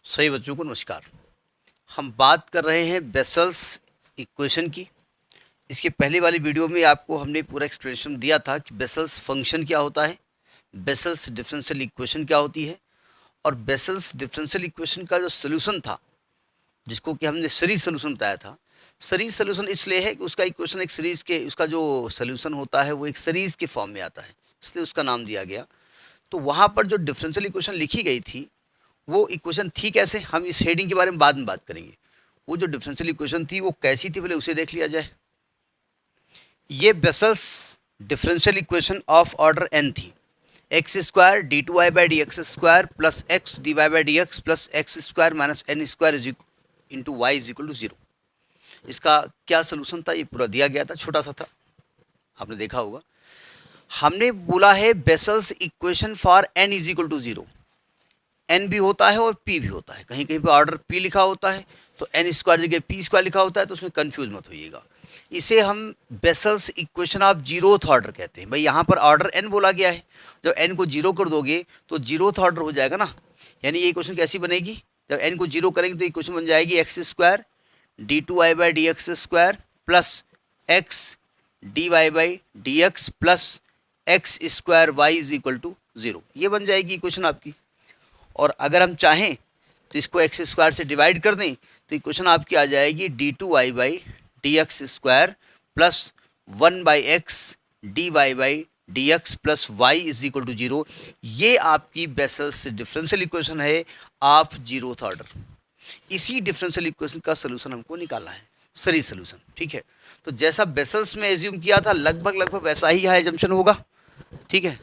सही बच्चों को नमस्कार। हम बात कर रहे हैं बेसल्स इक्वेशन की। इसके पहले वाली वीडियो में आपको हमने पूरा एक्सप्लेनेशन दिया था कि बेसल्स फंक्शन क्या होता है, बेसल्स डिफरेंशियल इक्वेशन क्या होती है, और बेसल्स डिफरेंशियल इक्वेशन का जो सोल्यूशन था, जिसको कि हमने सीरीज सोल्यूशन बताया था। सीरीज सोल्यूशन इसलिए है कि उसका इक्वेशन एक सीरीज के, उसका जो सोल्यूशन होता है वो एक सीरीज के फॉर्म में आता है, इसलिए उसका नाम दिया गया। तो वहाँ पर जो डिफरेंशियल इक्वेशन लिखी गई थी वो इक्वेशन थी कैसे, हम इस हेडिंग के बारे में बाद में बात करेंगे। वो जो डिफरेंशियल इक्वेशन थी वो कैसी थी, पहले उसे देख लिया जाए। ये Bessel's differential equation of order n थी। X square d two y by d x square plus x d y by d x plus x square minus n square is into y is equal to zero. इसका क्या solution था, ये पूरा दिया गया था, छोटा सा था, आपने देखा होगा। हमने बोला है Bessel's equation for n is equal to zero. N भी होता है और पी भी होता है, कहीं कहीं पे ऑर्डर पी लिखा होता है तो एन स्क्वायर जगह पी स्क्वायर लिखा होता है, तो उसमें कंफ्यूज मत होइएगा। इसे हम vessels equation of zeroth order कहते हैं। भाई यहाँ पर ऑर्डर एन बोला गया है, जब एन को जीरो कर दोगे तो जीरोथ ऑर्डर हो जाएगा ना। यानी ये इक्वेशन कैसी बनेगी, जब एन को जीरो करेंगे तो इक्वेशन बन जाएगी x square d two y by d x square plus x d y by d x plus x square y is equal to zero. ये बन जाएगी इक्वेशन आपकी। और अगर हम चाहें तो इसको एक्स स्क्वायर से डिवाइड कर दें तो इक्वेशन आपकी आ जाएगी d two y by d x square plus one by x d y by d x plus y is equal to zero. ये आपकी बेसल्स डिफरेंशियल इक्वेशन है ऑफ जीरोथ ऑर्डर। इसी डिफरेंशियल इक्वेशन का solution हमको निकालना है, series solution. ठीक है, तो जैसा बेसल्स में एज्यूम किया था लगभग वैसा ही यहाँ एजम्पशन होगा। ठीक है,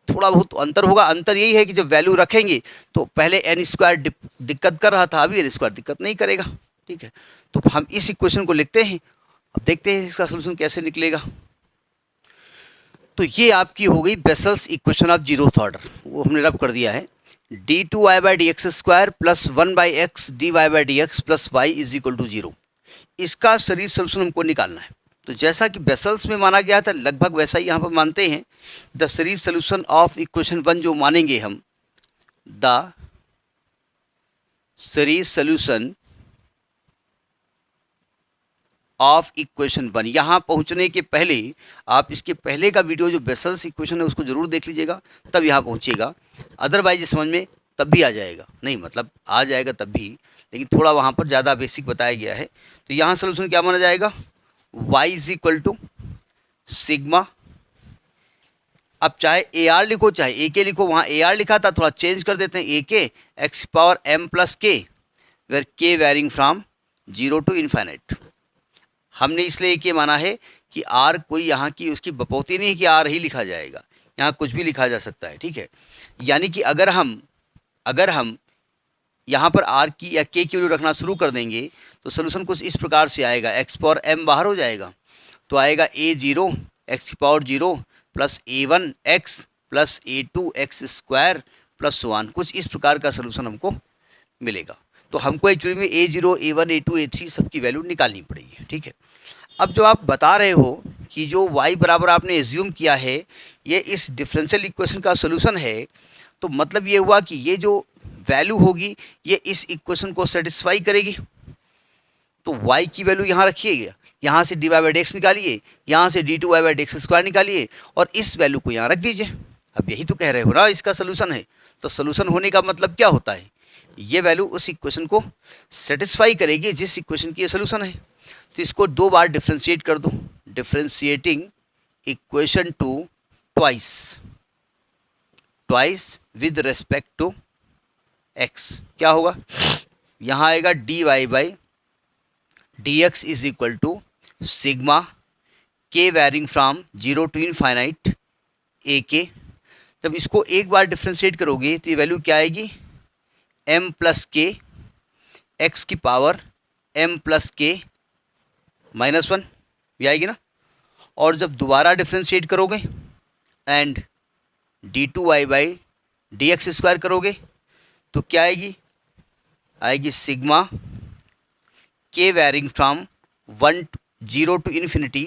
थोड़ा बहुत अंतर होगा। अंतर यही है कि जब वैल्यू रखेंगे तो पहले एन स्क्वायर दिक्कत कर रहा था, अभी एन स्क्वायर दिक्कत नहीं करेगा। ठीक है, तो हम इस इक्वेशन को लिखते हैं, अब देखते हैं इसका सोल्यूशन कैसे निकलेगा। तो ये आपकी हो गई Bessel's equation of zeroth order, वो हमने रब कर दिया है। D two y by d x square plus one by x d y by d x plus y is equal to zero. इसका सीरीज सोल्यूशन हमको निकालना है। तो जैसा कि बेसल्स में माना गया था लगभग वैसा ही यहाँ पर मानते हैं। The series solution of equation one जो मानेंगे हम, the series solution of equation one. यहाँ पहुँचने के पहले आप इसके पहले का वीडियो जो बेसल्स इक्वेशन है उसको जरूर देख लीजिएगा, तब यहाँ पहुँचिएगा। अदरवाइज समझ में तब भी आ जाएगा, नहीं मतलब आ जाएगा तब भी, लेकिन थोड़ा वहाँ पर ज़्यादा बेसिक बताया गया है। तो यहाँ सोल्यूशन क्या माना जाएगा, y is equal to sigma. अब चाहे ए आर लिखो चाहे ए के लिखो, वहाँ ए आर लिखा था, थोड़ा चेंज कर देते हैं a k, x power m plus k, where k varying from zero to infinite. हमने इसलिए के माना है कि आर कोई यहाँ की उसकी बपौती नहीं कि आर ही लिखा जाएगा, यहाँ कुछ भी लिखा जा सकता है। ठीक है, यानी कि अगर हम यहाँ पर आर की या के की वैल्यू रखना शुरू कर देंगे तो सोल्यूशन कुछ इस प्रकार से आएगा, एक्स पावर एम बाहर हो जाएगा तो आएगा ए जीरो एक्स की power zero plus a one x plus a two x square plus one, कुछ इस प्रकार का सोल्यूशन हमको मिलेगा। तो हमको एक्चुअली में a zero a one a two a three सबकी वैल्यू निकालनी पड़ेगी। ठीक है, अब जो आप बता रहे हो कि जो y बराबर आपने एज्यूम किया है ये इस डिफरेंशियल इक्वेशन का सोल्यूशन है, तो मतलब ये हुआ कि ये जो वैल्यू होगी ये इस इक्वेशन को सेटिस्फाई करेगी। तो y की वैल्यू यहाँ रखिएगा, यहाँ से d y by d x निकालिए, यहाँ से d two y by d x square निकालिए और इस वैल्यू को यहाँ रख दीजिए। अब यही तो कह रहे हो ना इसका सोल्यूशन है। तो सोल्यूशन होने का मतलब क्या होता है, ये वैल्यू उस इक्वेशन को सेटिस्फाई करेगी जिस इक्वेशन की ये सोल्यूशन है। तो इसको दो बार डिफ्रेंशिएट कर दो, differentiating equation two twice with respect to x. क्या होगा, यहाँ आएगा d y by d x is equal to sigma k varying from zero to infinite a k. जब इसको एक बार डिफ्रेंशिएट करोगे तो ये वैल्यू क्या आएगी, एम प्लस के एक्स की power m plus k minus one, ये आएगी ना। और जब दोबारा डिफ्रेंशिएट करोगे and d two y by d x square करोगे तो क्या आएगी sigma k varying from one zero to infinity,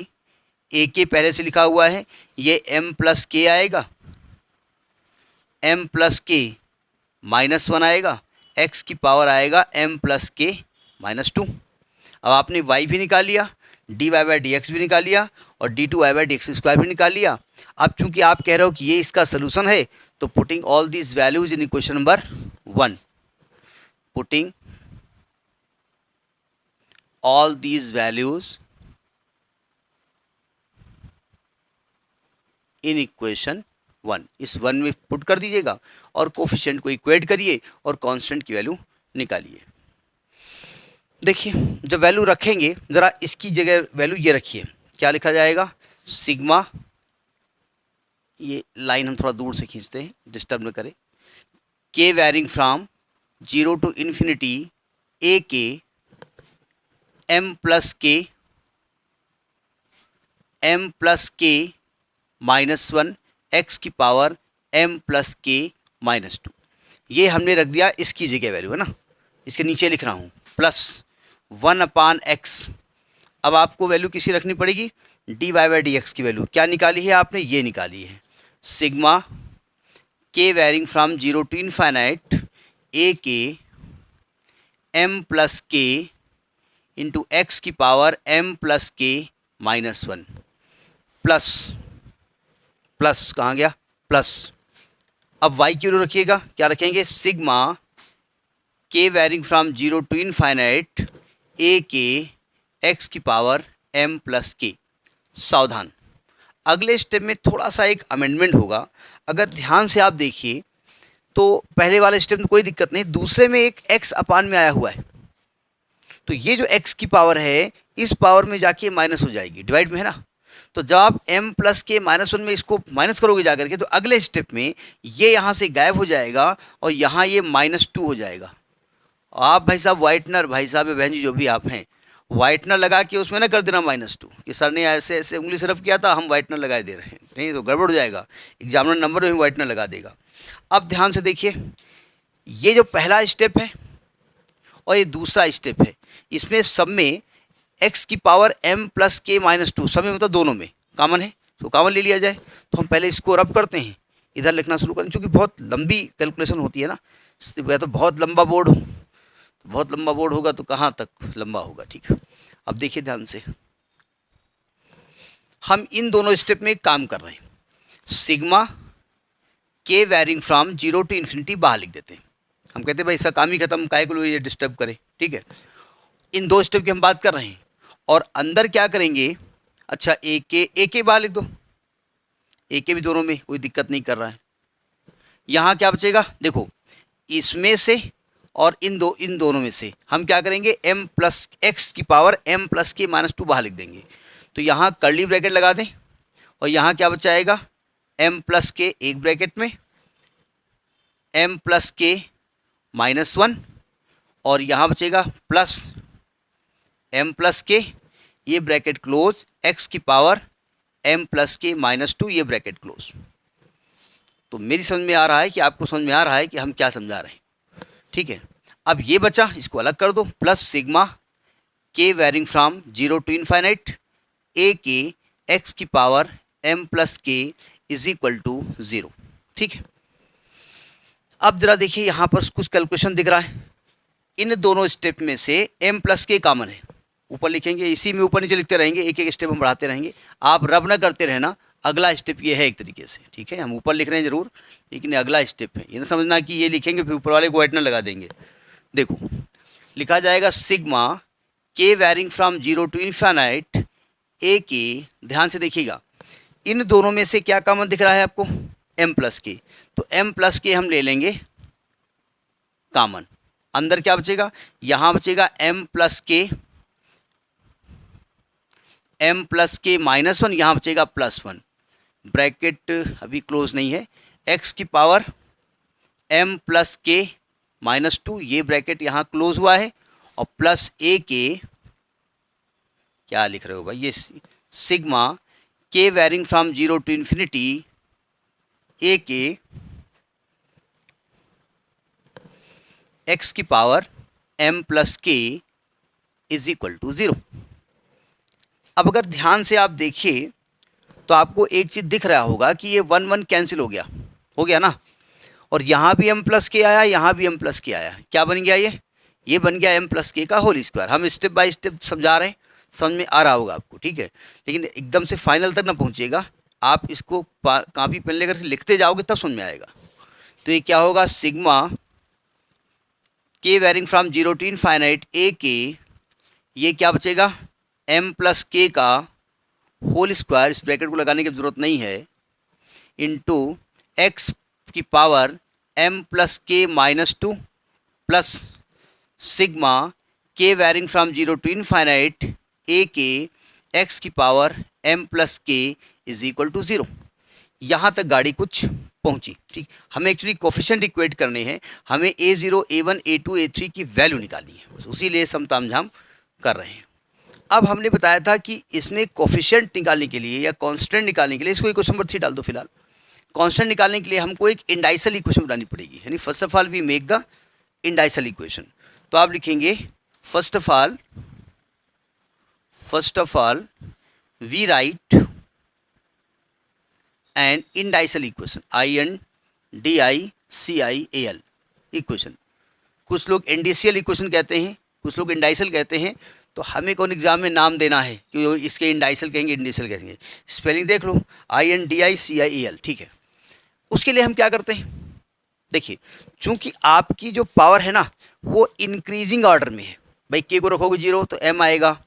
a k पहले से लिखा हुआ है, ये एम प्लस के आएगा, M plus k minus one आएगा, एक्स की पावर आएगा m प्लस के माइनस 2। अब आपने y भी निकाल लिया, dy बाई डी एक्स भी निकाल लिया और d2y by d x square भी निकाल लिया। अब चूंकि आप कह रहे हो कि ये इसका सोल्यूशन है, तो putting all these values in equation number 1, putting all these values in equation 1, इस 1 में पुट कर दीजिएगा और कोफिशिएंट को इक्वेट करिए और कांस्टेंट की वैल्यू निकालिए। देखिए जब वैल्यू रखेंगे, ज़रा इसकी जगह वैल्यू ये रखिए, क्या लिखा जाएगा, सिग्मा, ये लाइन हम थोड़ा दूर से खींचते हैं, डिस्टर्ब न करें, के varying from 0 to infinity a के m plus k minus 1 x की power m plus k minus 2। ये हमने रख दिया इसकी जगह वैल्यू, है ना, इसके नीचे लिख रहा हूँ प्लस 1/x। अब आपको वैल्यू किसी रखनी पड़ेगी, dy बाई डी एक्स की वैल्यू क्या निकाली है आपने, ये निकाली है, सिग्मा के varying from 0 to infinite a के m प्लस के इंटू एक्स की power m plus k minus 1 plus plus कहाँ गया प्लस। अब y की वैल्यू रखिएगा, क्या रखेंगे, सिग्मा के varying from 0 to infinite a k x की पावर m प्लस के। सावधान, अगले स्टेप में थोड़ा सा एक अमेंडमेंट होगा। अगर ध्यान से आप देखिए तो पहले वाले स्टेप में कोई दिक्कत नहीं, दूसरे में एक x अपान में आया हुआ है, तो ये जो x की पावर है इस पावर में जाके माइनस हो जाएगी, डिवाइड में है ना। तो जब आप m प्लस के माइनस 1 में इसको माइनस करोगे जाकर के, तो अगले स्टेप में ये यहाँ से गायब हो जाएगा और यहाँ ये -2 हो जाएगा। आप भाई साहब वाइटनर, भाई साहब बहन जी जो भी आप हैं, वाइटनर लगा के उसमें ना कर देना -2 कि सर ने ऐसे ऐसे उंगली से रब किया था, हम वाइटनर लगा दे रहे हैं, नहीं तो गड़बड़ हो जाएगा, एग्जामिनर नंबर में वाइटनर लगा देगा। अब ध्यान से देखिए, ये जो पहला स्टेप है और ये दूसरा स्टेप है, इसमें सब में x की power m plus k minus 2, सब में मतलब दोनों में कॉमन है, तो कॉमन ले लिया जाए। तो हम पहले इसको रब करते हैं, इधर लिखना शुरू करें, क्योंकि बहुत लंबी कैलकुलेशन होती है ना, या तो बहुत लंबा बोर्ड हो, तो बहुत लंबा बोर्ड होगा तो कहाँ तक लंबा होगा, ठीक है। अब देखिए ध्यान से, हम इन दोनों स्टेप में काम कर रहे हैं, सिग्मा के वैरिंग फ्रॉम 0 टू इन्फिनिटी बाहर लिख देते हैं। हम कहते हैं भाई इसका काम ही खत्म, काहे को ये डिस्टर्ब करे, ठीक है। इन दो स्टेप की हम बात कर रहे हैं और अंदर क्या करेंगे, अच्छा ए के बाहर लिख दो, ए के भी दोनों में कोई दिक्कत नहीं कर रहा है। यहाँ क्या बचेगा, देखो इसमें से और इन दोनों में से हम क्या करेंगे, m प्लस एक्स की power m plus k minus 2 बाहर लिख देंगे। तो यहाँ कर्ली ब्रैकेट लगा दें और यहाँ क्या बचाएगा, m प्लस के एक ब्रैकेट में m प्लस के माइनस 1 और यहाँ बचेगा प्लस m प्लस के, ये ब्रैकेट क्लोज, x की power m plus k minus 2, ये ब्रैकेट क्लोज। तो मेरी समझ में आ रहा है कि आपको समझ में आ रहा है कि हम क्या समझा रहे हैं, ठीक है। अब ये बचा, इसको अलग कर दो, प्लस सिग्मा के varying from 0 to infinite a k x की पावर m प्लस के इज इक्वल टू 0, ठीक है। अब जरा देखिए यहाँ पर कुछ कैलकुलेशन दिख रहा है, इन दोनों स्टेप में से m प्लस के कॉमन है, ऊपर लिखेंगे, इसी में ऊपर नीचे लिखते रहेंगे, एक एक स्टेप हम बढ़ाते रहेंगे, आप रब ना करते रहना। अगला स्टेप ये है एक तरीके से, ठीक है, हम ऊपर लिख रहे हैं जरूर, लेकिन अगला स्टेप है, ये ना समझना कि ये लिखेंगे फिर ऊपर वाले को वाइटनर लगा देंगे। देखो लिखा जाएगा सिग्मा के varying from 0 to infinite a के, ध्यान से देखिएगा, इन दोनों में से क्या कॉमन दिख रहा है आपको, m प्लस के, तो m प्लस के हम ले लेंगे कॉमन। अंदर क्या बचेगा, यहाँ बचेगा m प्लस के माइनस 1, यहाँ बचेगा +1, ब्रैकेट अभी क्लोज नहीं है, x की power m plus k minus 2, ये ब्रैकेट यहाँ क्लोज हुआ है, और प्लस a के, क्या लिख रहे हो भाई, ये सिग्मा के varying from 0 to infinity a के x की पावर m प्लस के इज इक्वल टू 0। अब अगर ध्यान से आप देखिए तो आपको एक चीज़ दिख रहा होगा कि ये 1 1 कैंसिल हो गया ना, और यहाँ भी m प्लस के आया, यहाँ भी m प्लस के आया, क्या बन गया ये बन गया m प्लस के का होल स्क्वायर। हम स्टेप बाय स्टेप समझा रहे हैं, समझ में आ रहा होगा आपको, ठीक है। लेकिन एकदम से फाइनल तक ना पहुँचिएगा, आप इसको कॉपी पेन लेकर लिखते जाओगे तब समझ में आएगा। तो ये क्या होगा, sigma k varying from 0 to infinite a के, ये क्या बचेगा m प्लस के का होल स्क्वायर, इस ब्रैकेट को लगाने की ज़रूरत नहीं है, इंटू एक्स की power m plus k minus 2 plus sigma k varying from 0 to infinite a k x की पावर m प्लस के इज इक्वल टू 0। यहाँ तक गाड़ी कुछ पहुँची, ठीक। हमें एक्चुअली कोफिशिएंट इक्वेट करने हैं, हमें a0, a1, a2, a3 की वैल्यू निकालनी है, बस उसी लिए हम तामझाम कर रहे हैं। अब हमने बताया था कि इसमें कोफिशिएंट निकालने के लिए या कांस्टेंट निकालने के लिए, इसको इक्वेशन नंबर 3 डाल दो फिलहाल। कांस्टेंट निकालने के लिए हमको एक इंडाइसल इक्वेशन बनानी पड़ेगी, यानी first of all we make the indicial equation. तो आप लिखेंगे first of all we write and indicial equation, INDICIAL equation. कुछ लोग इंडिसियल इक्वेशन कहते हैं, कुछ लोग इंडाइसल कहते हैं। तो हमें कौन एग्जाम में नाम देना है कि इसके इंडाइसल कहेंगे, इंडिसियल कहेंगे, स्पेलिंग देख लो, INDICIAL, ठीक है। उसके लिए हम क्या करते हैं, देखिए चूंकि आपकी जो पावर है ना वो इंक्रीजिंग ऑर्डर में है, भाई के को रखोगे 0 तो m आएगा,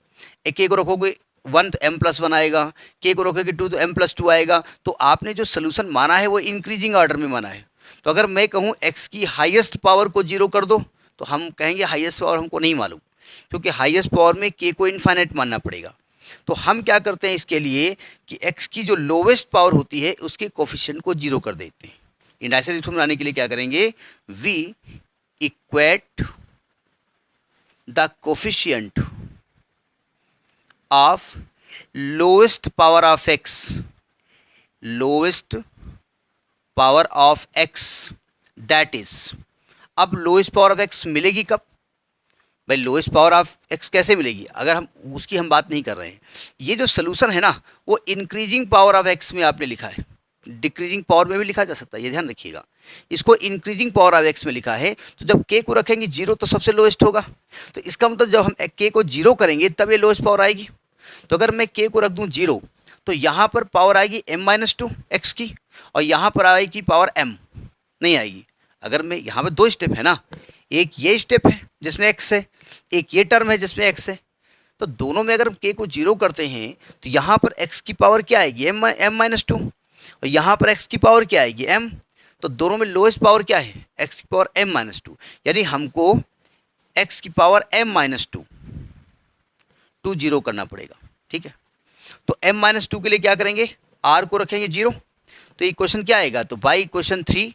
के को रखोगे 1 तो m प्लस 1 आएगा, के को रखोगे 2 तो m प्लस 2 आएगा। तो आपने जो सोल्यूशन माना है वो इंक्रीजिंग ऑर्डर में माना है। तो अगर मैं कहूँ x की हाईएस्ट पावर को 0 कर दो, तो हम कहेंगे हाईएस्ट पावर हमको नहीं मालूम, क्योंकि हाईएस्ट पावर में k को इनफाइनाइट मानना पड़ेगा। तो हम क्या करते हैं इसके लिए कि x की जो लोवेस्ट पावर होती है उसके कोफिशिएंट को 0 कर देते हैं। इंडाइसल इक्वेशन बनाने के लिए क्या करेंगे, we equate the coefficient of lowest power of x, that is. अब लोएस्ट पावर ऑफ x मिलेगी कब, भाई लोएस्ट पावर ऑफ x कैसे मिलेगी, अगर हम उसकी हम बात नहीं कर रहे हैं। ये जो सोल्यूशन है ना वो इंक्रीजिंग पावर ऑफ x में आपने लिखा है, डिक्रीजिंग पावर में भी लिखा जा सकता है, ये ध्यान रखिएगा। इसको इंक्रीजिंग पावर ऑफ x में लिखा है, तो जब k को रखेंगे 0 तो सबसे लोएस्ट होगा। तो इसका मतलब जब हम k को 0 करेंगे तब ये लोएस्ट पावर आएगी। तो अगर मैं k को रख दूं 0 तो यहाँ पर पावर आएगी m-2 x की, और यहाँ पर आएगी पावर m नहीं आएगी। अगर मैं यहाँ पर 2 स्टेप है ना, एक ये स्टेप है जिसमें x है, एक ये टर्म है जिसमें x है। तो दोनों में अगर हम k को 0 करते हैं तो यहाँ पर x की पावर क्या आएगी, m-2, और यहाँ पर x की पावर क्या आएगी, m। तो दोनों में लोएस्ट पावर क्या है, x की पावर m-2, यानी हमको x की पावर m-2 0 करना पड़ेगा, ठीक है। तो m-2 के लिए क्या करेंगे, r को रखेंगे 0, तो इक्वेशन क्या आएगा, तो बाई इक्वेशन 3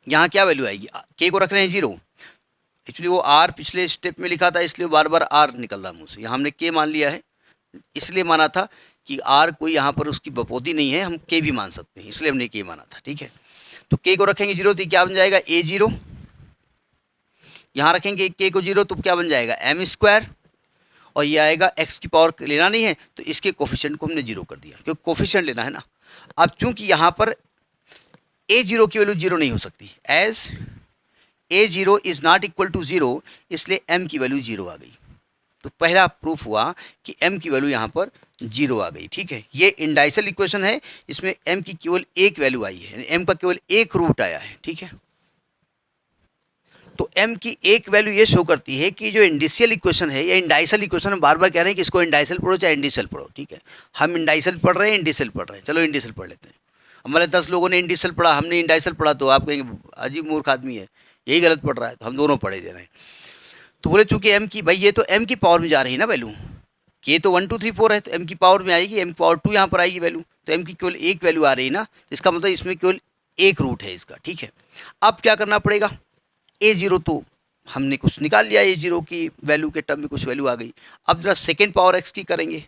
यहाँ क्या वैल्यू आएगी, k को रख रहे हैं 0, एक्चुअली वो r पिछले स्टेप में लिखा था इसलिए बार बार r निकल रहा मुँह से, यहाँ हमने k मान लिया है, इसलिए माना था कि r कोई यहाँ पर उसकी बपोती नहीं है, हम k भी मान सकते हैं, इसलिए हमने k माना था, ठीक है। तो k को रखेंगे 0 तो क्या बन जाएगा, a0, यहाँ रखेंगे k को 0 तो क्या बन जाएगा m², और ये आएगा x की पावर लेना नहीं है तो इसके कोफिशिएंट को हमने 0 कर दिया, क्योंकि कोफिशिएंट लेना है ना। अब चूंकि यहाँ पर a0 की वैल्यू 0 नहीं हो सकती, as a0 is not equal to 0, इसलिए m की वैल्यू 0 आ गई। तो पहला प्रूफ हुआ कि m की वैल्यू यहाँ पर 0 आ गई, ठीक है। ये इंडाइसल इक्वेशन है, इसमें m की केवल एक वैल्यू आई है, m का केवल एक रूट आया है, ठीक है। तो m की एक वैल्यू ये शो करती है कि जो इंडिसियल इक्वेशन है या इंडाइसल इक्वेशन, हम बार बार कह रहे हैं कि इसको इंडाइसल पढ़ो चाहे इंडिसियल पढ़ो, ठीक है। हम इंडाइसल पढ़ रहे हैं, इंडिसियल पढ़ रहे हैं, चलो इंडिसियल पढ़ लेते हैं। हमारे 10 लोगों ने इंडिसियल पढ़ा, हमने इंडाइसल पढ़ा, तो आप कहेंगे अजीब मूर्ख आदमी है, यही गलत पढ़ रहा है, तो हम दोनों पढ़े दे रहे हैं। तो बोले चूँकि m की, भाई ये तो m की पावर में जा रही है ना वैल्यू, k तो 1 2 3 4 है, तो m की पावर में आएगी, m पावर 2 यहाँ पर आएगी वैल्यू, तो m की केवल एक वैल्यू आ रही है ना, इसका मतलब इसमें केवल एक रूट है इसका, ठीक है। अब क्या करना पड़ेगा, a0 तो हमने कुछ निकाल लिया, a0 की वैल्यू के टर्म में कुछ वैल्यू आ गई। अब जरा सेकेंड पावर x की करेंगे,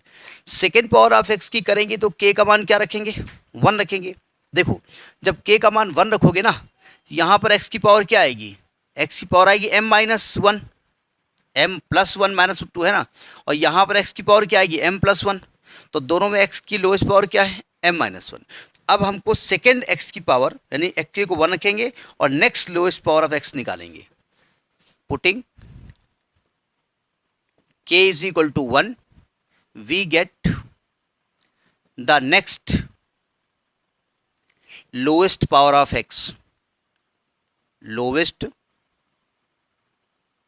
सेकेंड पावर ऑफ x की करेंगे तो k का मान क्या रखेंगे, 1 रखेंगे। देखो जब k का मान 1 रखोगे ना, यहाँ पर x की पावर क्या आएगी, x की पावर आएगी m-1, m+1 -2 है ना, और यहाँ पर x की पावर क्या आएगी, m+1। तो दोनों में x की लोएस्ट पावर क्या है, m-1। अब हमको सेकेंड एक्स की पावर यानी के को 1 रखेंगे और next lowest power of x निकालेंगे। Putting k is equal to 1, we get the next lowest power of x, lowest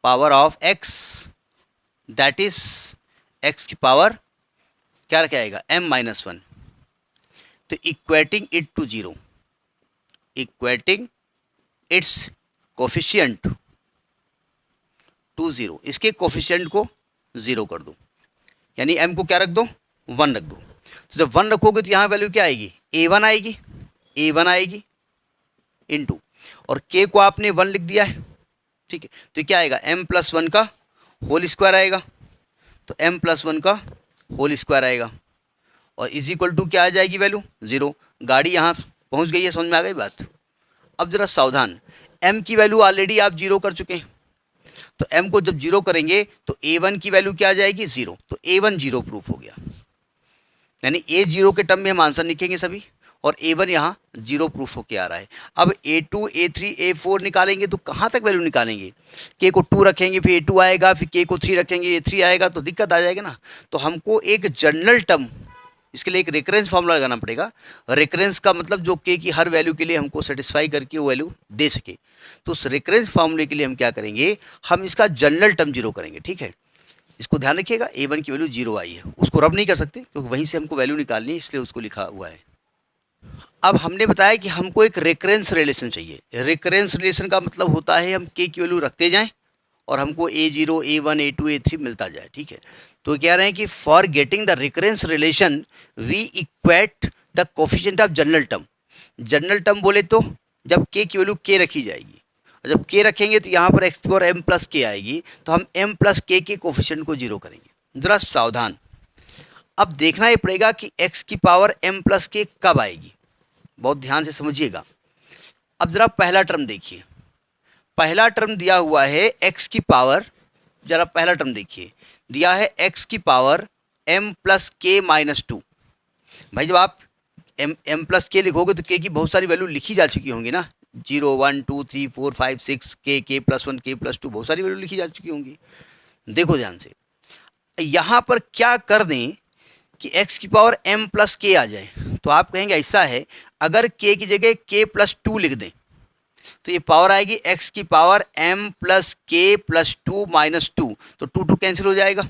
power of x, that is x की पावर क्या रखा जाएगा m-1। तो equating it to 0, equating its coefficient to 0, इसके coefficient को 0 कर दो, यानी m को क्या रख दो 1 रख दो। तो जब 1 रखोगे तो यहाँ वैल्यू क्या आएगी a1 आएगी, a1 आएगी इनटू, और k को आपने 1 लिख दिया है, ठीक है। तो क्या आएगा m+1 का होल स्क्वायर आएगा, तो m+1 का होल स्क्वायर आएगा और इज इक्वल टू क्या आ जाएगी वैल्यू 0। गाड़ी यहाँ पहुँच गई है, समझ में आ गई बात। अब ज़रा सावधान, m की वैल्यू ऑलरेडी आप 0 कर चुके हैं, तो m को जब 0 करेंगे तो a1 की वैल्यू क्या आ जाएगी 0, तो a1 0 प्रूफ हो गया, यानी a0 के टर्म में हम आंसर लिखेंगे सभी, और a1 यहाँ 0 प्रूफ होके आ रहा है। अब a2 a3 a4 निकालेंगे तो कहाँ तक वैल्यू निकालेंगे, k को 2 रखेंगे फिर a2 आएगा, फिर k को 3 रखेंगे a3 आएगा, तो दिक्कत आ जाएगा ना। तो हमको एक जनरल टर्म, इसके लिए एक रेकरेंस फार्मूला लगाना पड़ेगा। रेकरेंस का मतलब जो k की हर वैल्यू के लिए हमको सेटिस्फाई करके वो वैल्यू दे सके। तो उस रेकरेंस फार्मूले के लिए हम क्या करेंगे, हम इसका जनरल टर्म 0 करेंगे, ठीक है। इसको ध्यान रखिएगा, a1 की वैल्यू 0 आई है, उसको रब नहीं कर सकते क्योंकि वहीं से हमको वैल्यू निकालनी है, इसलिए उसको लिखा हुआ है। अब हमने बताया कि हमको एक रेकरेंस रिलेशन चाहिए। रेकरेंस रिलेशन का मतलब होता है हम k की वैल्यू रखते जाएं और हमको a0 a1 a2 a3 मिलता जाए, ठीक है। तो कह रहे हैं कि for getting the recurrence relation we equate the coefficient of general term. General term बोले तो जब k की वैल्यू k रखी जाएगी, और जब k रखेंगे तो यहाँ पर x power m plus k आएगी, तो हम m प्लस k के कोफिशिएंट को 0 करेंगे। ज़रा सावधान, अब देखना ही पड़ेगा कि x की पावर m प्लस k कब आएगी, बहुत ध्यान से समझिएगा। अब ज़रा पहला टर्म देखिए, पहला टर्म दिया हुआ है x की पावर, ज़रा पहला टर्म देखिए, दिया है x की power m plus k minus 2। भाई जब आप m प्लस k लिखोगे तो k की बहुत सारी वैल्यू लिखी जा चुकी होंगी ना, 0 1 2 3 4 5 6 k प्लस 1 k प्लस 2 बहुत सारी वैल्यू लिखी जा चुकी होंगी। देखो ध्यान से, यहाँ पर क्या कर दें कि x की पावर m प्लस k आ जाए, तो आप कहेंगे ऐसा है, अगर k की जगह k प्लस 2 लिख दें तो ये पावर आएगी x की power m plus k plus 2 minus 2, तो 2 कैंसिल हो जाएगा।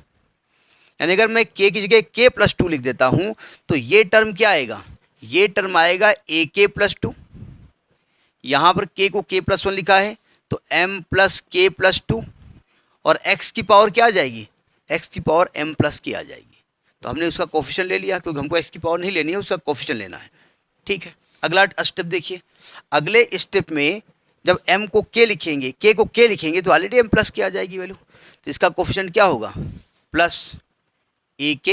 यानी अगर मैं k की जगह k प्लस 2 लिख देता हूँ तो ये टर्म क्या आएगा, ये टर्म आएगा ak प्लस 2। यहाँ पर k को k प्लस 1 लिखा है तो m प्लस k प्लस 2, और x की पावर क्या आ जाएगी, x की पावर m प्लस k आ जाएगी। तो हमने उसका कोफिशिएंट ले लिया क्योंकि हमको x की पावर नहीं लेनी है, उसका कोफिशिएंट लेना है, ठीक है। अगला स्टेप देखिए, अगले स्टेप में जब m को k लिखेंगे, k को k लिखेंगे तो ऑलरेडी m प्लस k आ जाएगी वैल्यू, तो इसका कोफिशिएंट क्या होगा प्लस ak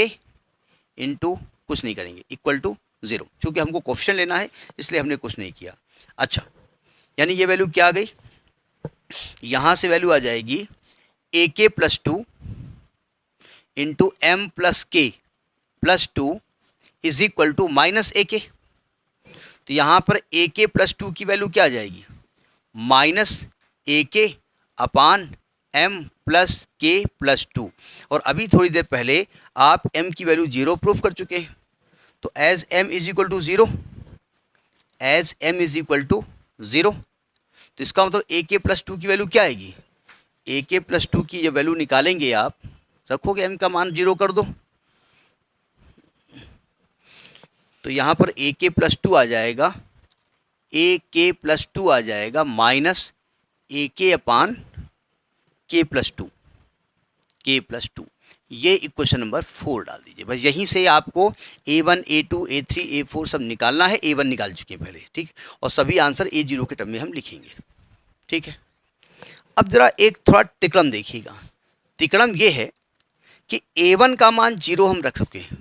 इंटू कुछ नहीं करेंगे इक्वल टू 0। चूँकि हमको कोफिशिएंट लेना है इसलिए हमने कुछ नहीं किया। अच्छा, यानी ये वैल्यू क्या आ गई, यहाँ से वैल्यू आ जाएगी ak plus 2 into m plus k plus 2 is equal to minus ak। तो यहाँ पर ak प्लस 2 की वैल्यू क्या आ जाएगी, माइनस ak अपान m प्लस k प्लस 2। और अभी थोड़ी देर पहले आप m की वैल्यू 0 प्रूफ कर चुके हैं, तो as m is equal to 0, as m is equal to 0, तो इसका मतलब ak प्लस 2 की वैल्यू क्या आएगी, ak प्लस 2 की ये वैल्यू निकालेंगे आप, रखोगे m का मान 0 कर दो, तो यहाँ पर ak प्लस 2 आ जाएगा, ak प्लस 2 आ जाएगा माइनस ak अपान k प्लस 2, k प्लस 2। ये इक्वेशन नंबर 4 डाल दीजिए। बस यहीं से आपको a1 a2 a3 a4 सब निकालना है, a1 निकाल चुके हैं पहले, ठीक, और सभी आंसर a0 के टर्म में हम लिखेंगे, ठीक है। अब ज़रा एक थोड़ा तिकड़म देखिएगा, तिकड़म ये है कि a1 का मान 0 हम रख सके हैं,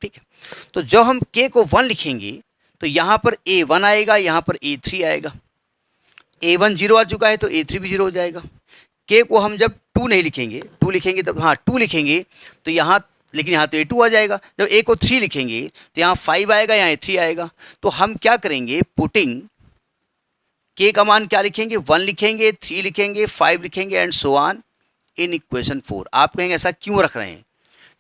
ठीक है। तो जब हम k को 1 लिखेंगे तो यहाँ पर a1 आएगा, यहाँ पर a3 आएगा, a1 0 आ चुका है तो a3 भी 0 हो जाएगा। k को हम जब 2 नहीं लिखेंगे, 2 लिखेंगे तब, हाँ 2 लिखेंगे तो यहाँ लेकिन यहाँ तो A2 आ जाएगा। जब A को 3 लिखेंगे तो यहाँ 5 आएगा, यहाँ A3 आएगा। तो हम क्या करेंगे, पुटिंग K का मान क्या लिखेंगे, 1 लिखेंगे, 3 लिखेंगे, 5 लिखेंगे and so on in equation 4। आप कहेंगे ऐसा क्यों रख रहे हैं?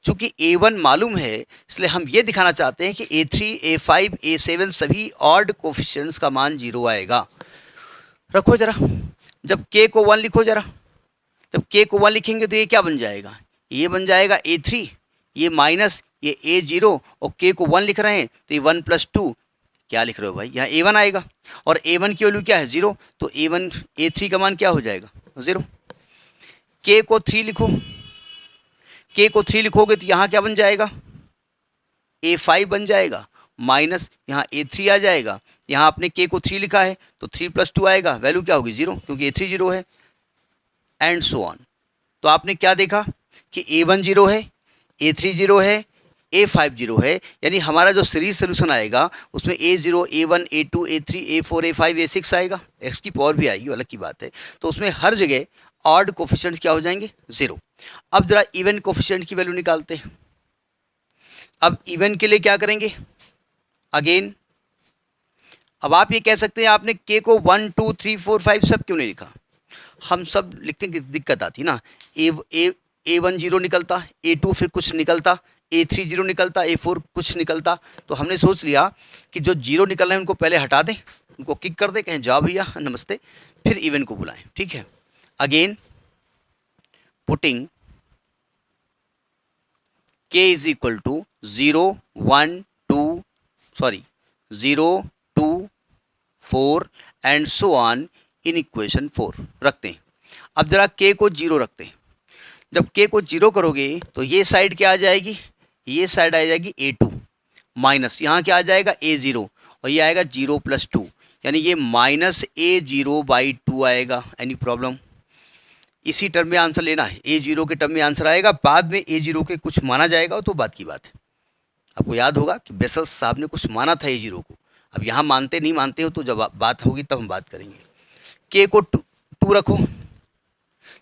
चूंकि A1 मालूम है, इसलिए हम ये दिखाना चाहते हैं कि A3, A5, A7 सभी ऑड कोफिशिएंट्स का मान 0 आएगा। रखो जरा, जब K को 1 लिखो जरा, जब K को 1 लिखेंगे तो ये क्या बन जाएगा, ये बन जाएगा A3, ये माइनस ये A0 और K को 1 लिख रहे हैं तो ये 1 + 2 क्या लिख रहे हो भाई, यहाँ A1 आएगा और A1 की वैल्यू क्या है 0, तो A1 A3 का मान क्या हो जाएगा 0। K को 3 लिखो, K को 3 लिखोगे तो यहाँ क्या बन जाएगा, A5 बन जाएगा, माइनस यहाँ A3 आ जाएगा। यहाँ आपने K को 3 लिखा है तो 3 + 2 आएगा, वैल्यू क्या होगी 0, क्योंकि A3 0 है एंड सो ऑन। तो आपने क्या देखा कि A1 0 है, A3 0 है, A5 0 है, यानी हमारा जो सीरीज सोल्यूशन आएगा उसमें A0, A1, A2, A3, A4, A5, A6 आएगा, x की पावर भी आएगी, अलग की बात है। तो उसमें हर जगह ऑड कोफिशिएंट्स क्या हो जाएंगे 0। अब जरा इवन कोफिशिएंट की वैल्यू निकालते हैं। अब इवन के लिए क्या करेंगे, अगेन अब आप ये कह सकते हैं आपने K को 1, 2, 3, 4, 5 सब क्यों नहीं लिखा, हम सब लिखते हैं कि दिक्कत आती ना। A1 0 निकलता, A2 फिर कुछ निकलता, A3 0 निकलता, A4 कुछ निकलता। तो हमने सोच लिया कि जो 0 निकल रहे हैं उनको पहले हटा दें, उनको किक कर दें, कहें जाओ भैया नमस्ते, फिर इवन को बुलाएं, ठीक है। Again putting K is equal to 0, 1, 2 4 and so on in equation 4 रखते हैं। अब जरा K को 0 रखते हैं। जब K को 0 करोगे तो ये साइड क्या आ जाएगी, ये साइड आ जाएगी A2 माइनस यहाँ क्या आ जाएगा A0 और ये आएगा 0 + 2, यानी ये माइनस A0/2 आएगा। एनी प्रॉब्लम, इसी टर्म में आंसर लेना है, A0 के टर्म में आंसर आएगा, बाद में A0 के कुछ माना जाएगा तो बात की बात है। आपको याद होगा कि बेसल्स साहब ने कुछ माना था A0 को, अब यहाँ मानते नहीं मानते हो तो जब बात होगी तब हम बात करेंगे। K को 2 रखो,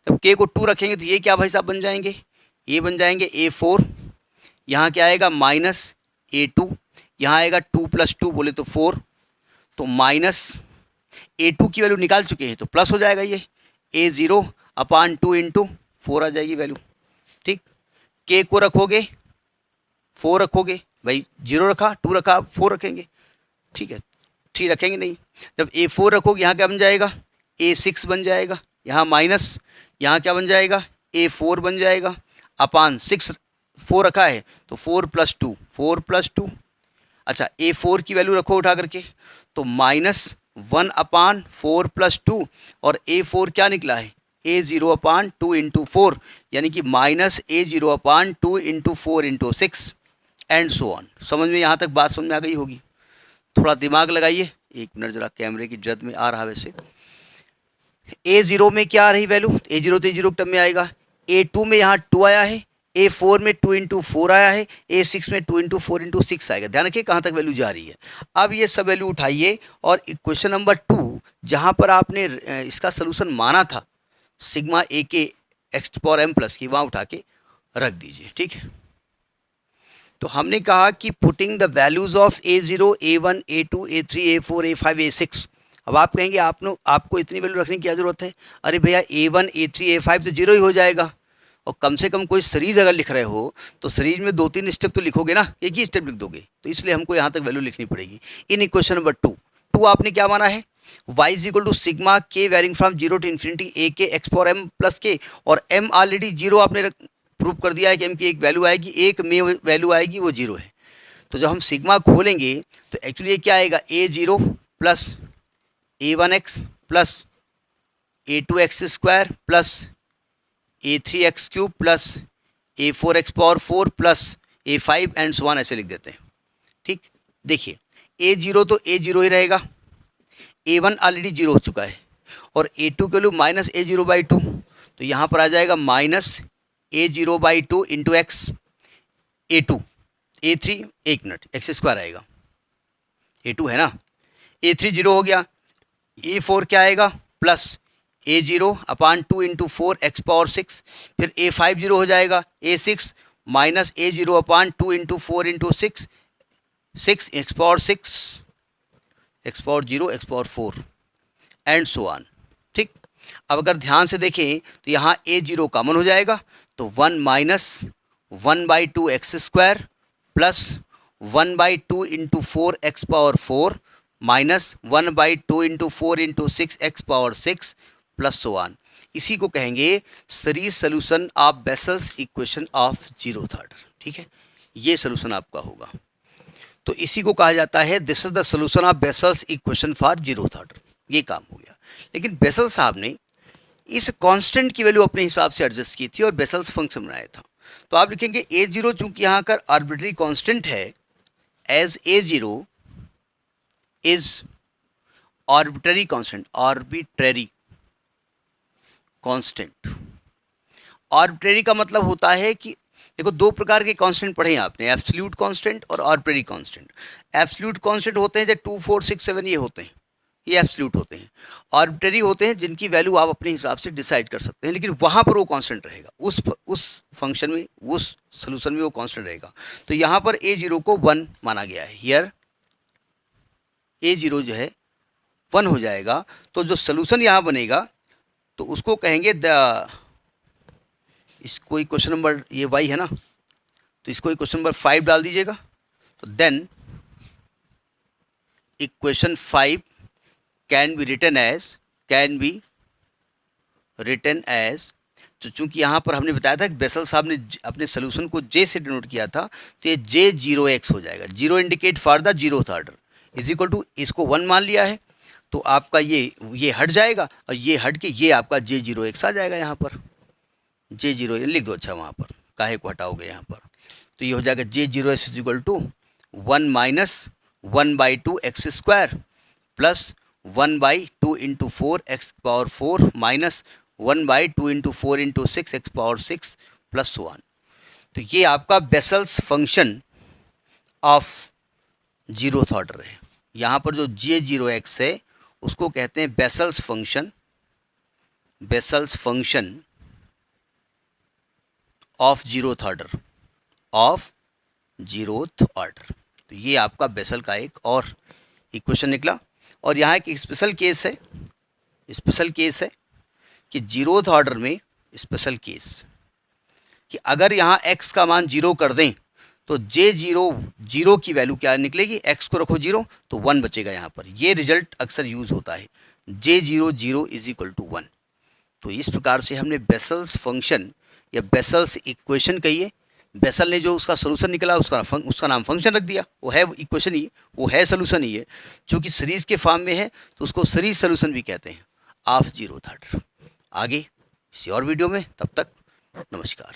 जब K को 2 रखेंगे तो ये क्या भाई साहब बन जाएंगे, ये बन जाएंगे A4, यहाँ क्या आएगा माइनस A2, यहाँ आएगा 2 + 2 बोले तो 4, तो माइनस A2 की वैल्यू निकाल चुके हैं तो प्लस हो जाएगा, ये A0/2 × 4 आ जाएगी वैल्यू, ठीक। K को रखोगे 4 रखोगे, भाई 0 रखा, 2 रखा, 4 रखेंगे, ठीक है, 3 रखेंगे नहीं। जब A4 रखोगे यहाँ क्या बन जाएगा, A6 बन जाएगा, यहाँ माइनस यहाँ क्या बन जाएगा A4 बन जाएगा, अपान 6 4 रखा है तो 4 + 2 4 + 2। अच्छा A4 की वैल्यू रखो उठा करके तो -1/4 + 2 और A4 क्या निकला है A0/2 × 4, यानी कि -A0/2 × 4 × 6 एंड सो ऑन। समझ में, यहाँ तक बात समझ में आ गई होगी। थोड़ा दिमाग लगाइए, 1 मिनट जरा, कैमरे की जद में आ रहा वैसे। A0 में क्या आ रही वैल्यू, A0 तो A0 टर्म में आएगा, A2 में यहाँ 2 आया है, A4 में 2 × 4 आया है, A6 में 2 × 4 × 6 आएगा। ध्यान रखिए कहाँ तक वैल्यू जा रही है। अब ये सब वैल्यू उठाइए और इक्वेशन नंबर 2 जहाँ पर आपने इसका सोल्यूशन माना था सिग्मा A के x⁻m+ की, वहाँ उठा के रख दीजिए, ठीक है। तो हमने कहा कि putting the values of A0, A1, A2, A3, A4, A5, A6। अब आप कहेंगे आपको इतनी वैल्यू रखने की क्या ज़रूरत है, अरे भैया A1, A3, A5 तो 0 ही हो जाएगा, और कम से कम कोई सीरीज अगर लिख रहे हो तो सीरीज में 2-3 स्टेप तो लिखोगे ना, एक ही स्टेप लिख दोगे, तो इसलिए हमको यहाँ तक वैल्यू लिखनी पड़ेगी। इन इक्वेशन नंबर 2 आपने क्या माना है, y = sigma K varying from 0 to ∞ A के x⁻m+ K, और m ऑलरेडी 0 आपने प्रूव कर दिया है कि m की एक वैल्यू आएगी, एक में वैल्यू आएगी वो 0 है। तो जब हम सिग्मा खोलेंगे तो एक्चुअली क्या आएगा A0 + A1x + A2x² + A3x³ + A4x⁴ + A5 and so on, ऐसे लिख देते हैं, ठीक। देखिए A0 तो A0 ही रहेगा, A1 ऑलरेडी 0 हो चुका है, और A2 के लिए -A0/2, तो यहाँ पर आ जाएगा -A0/2 × x, A2, A3 1 minute x² आएगा, A2 है ना, A3 0 हो गया, A4 क्या आएगा प्लस A0/2 × 4 x⁻6, फिर A5 0 हो जाएगा, A6 minus a0 upon 2 into 4 into 6 x power 6 x power 0 x power 4 and so on. ठीक, अब अगर ध्यान से देखें तो यहाँ a0 कॉमन हो जाएगा, तो 1 minus 1/2 x square plus 1/2 into 4 x power 4 minus 1/2 into 4 into 6 x power 6 plus so on. इसी को कहेंगे series solution of vessels equation of zeroth order. ठीक है, ये सोल्यूशन आपका होगा। तो इसी को कहा जाता है this is the solution of vessels equation for zeroth order. ये काम हो गया। लेकिन बेसल साहब ने इस कांस्टेंट की वैल्यू अपने हिसाब से एडजस्ट की थी और बेसल्स फंक्शन बनाया था। तो आप लिखेंगे a0 चूंकि यहाँ का आर्बिट्री कांस्टेंट है, as a0 is arbitrary constant, arbitrary constant. Arbitrary का मतलब होता है कि देखो दो प्रकार के कांस्टेंट पढ़े हैं आपने, एब्सोल्यूट कांस्टेंट और आर्बिट्ररी कांस्टेंट। एब्सोल्यूट कांस्टेंट होते हैं जैसे 2 4 6 7 ये होते हैं, ये एब्सोल्यूट होते हैं। आर्बिट्ररी होते हैं जिनकी वैल्यू आप अपने हिसाब से डिसाइड कर सकते हैं, लेकिन वहाँ पर वो कांस्टेंट रहेगा, उस फंक्शन में, उस सोल्यूशन में वो कांस्टेंट रहेगा। तो यहाँ पर a0 को 1 माना गया है, हियर a0 जो है 1 हो जाएगा। तो जो सोल्यूशन यहाँ बनेगा तो उसको कहेंगे इसको ही क्वेश्चन नंबर, ये y है ना, तो इसको ही क्वेश्चन नंबर 5 डाल दीजिएगा। तो then equation 5 can be written as, तो चूंकि यहाँ पर हमने बताया था कि बेसल साहब ने अपने सोल्यूशन को j से डिनोट किया था, तो ये j0x हो जाएगा। 0 indicate for the zeroth order is equal to, इसको 1 मान लिया है तो आपका ये हट जाएगा और ये हट के ये आपका j0x आ जाएगा। यहाँ पर j0 लिख दो, अच्छा वहाँ पर काहे को हटाओगे यहाँ पर, तो ये हो जाएगा j0x is equal to 1 minus 1/2 x square plus 1/2 into 4 x power 4 minus 1/2 into 4 into 6 x power 6 plus 1। तो ये आपका Bessel's function of zeroth order है। यहाँ पर जो j0x है उसको कहते हैं Bessel's function of zeroth order. तो ये आपका बेसल का एक और इक्वेशन निकला। और यहाँ एक स्पेशल केस है कि जीरोथ ऑर्डर में स्पेशल केस कि अगर यहाँ x का मान 0 कर दें तो j0 की वैल्यू क्या निकलेगी, x को रखो 0 तो 1 बचेगा। यहाँ पर ये रिजल्ट अक्सर यूज़ होता है, j0 इज इक्वल टू 1। तो इस प्रकार से हमने बेसल्स फंक्शन या बेसल्स इक्वेशन कहिए, बेसल ने जो उसका सोल्यूशन निकला उसका नाम फंक्शन रख दिया, वो है इक्वेशन ही, वो है सोल्यूशन ही है। चूँकि सीरीज़ के फॉर्म में है तो उसको सीरीज सोल्यूशन भी कहते हैं ऑफ जीरोथ ऑर्डर। आगे किसी और वीडियो में, तब तक नमस्कार।